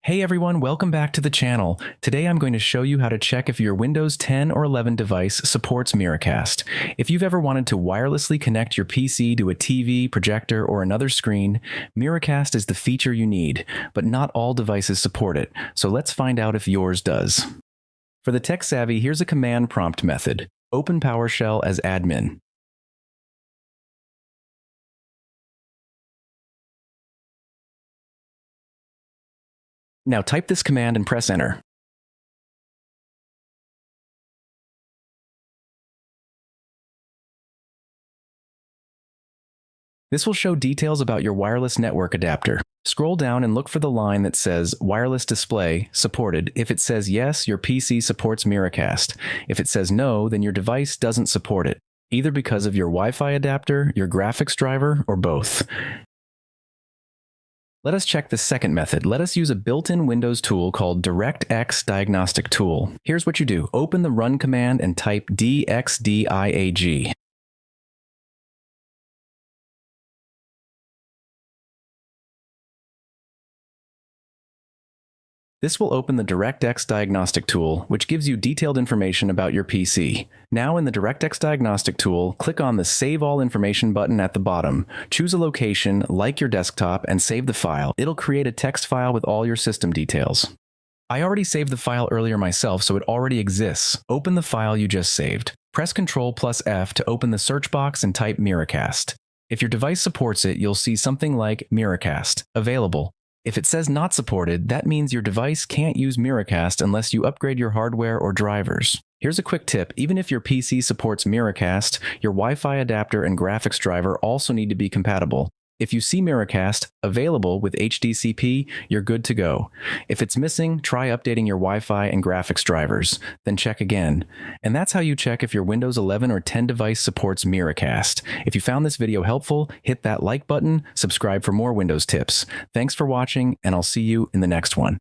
Hey everyone, welcome back to the channel. Today I'm going to show you how to check if your Windows 10 or 11 device supports Miracast. If you've ever wanted to wirelessly connect your PC to a TV, projector, or another screen, Miracast is the feature you need, but not all devices support it, so let's find out if yours does. For the tech savvy, here's a command prompt method. Open PowerShell as admin. Now type this command and press enter. This will show details about your wireless network adapter. Scroll down and look for the line that says Wireless Display Supported. If it says yes, your PC supports Miracast. If it says no, then your device doesn't support it, either because of your Wi-Fi adapter, your graphics driver, or both. Let us check the second method. Let us use a built-in Windows tool called DirectX Diagnostic Tool. Here's what you do. Open the Run command and type DXDIAG. This will open the DirectX Diagnostic Tool, which gives you detailed information about your PC. Now in the DirectX Diagnostic Tool, click on the Save All Information button at the bottom. Choose a location, like your desktop, and save the file. It'll create a text file with all your system details. I already saved the file earlier myself, so it already exists. Open the file you just saved. Press Ctrl+F to open the search box and type Miracast. If your device supports it, you'll see something like Miracast, available. If it says not supported, that means your device can't use Miracast unless you upgrade your hardware or drivers. Here's a quick tip. Even if your PC supports Miracast, your Wi-Fi adapter and graphics driver also need to be compatible. If you see Miracast available with HDCP, you're good to go. If it's missing, try updating your Wi-Fi and graphics drivers, then check again. And that's how you check if your Windows 11 or 10 device supports Miracast. If you found this video helpful, hit that like button, subscribe for more Windows tips. Thanks for watching, and I'll see you in the next one.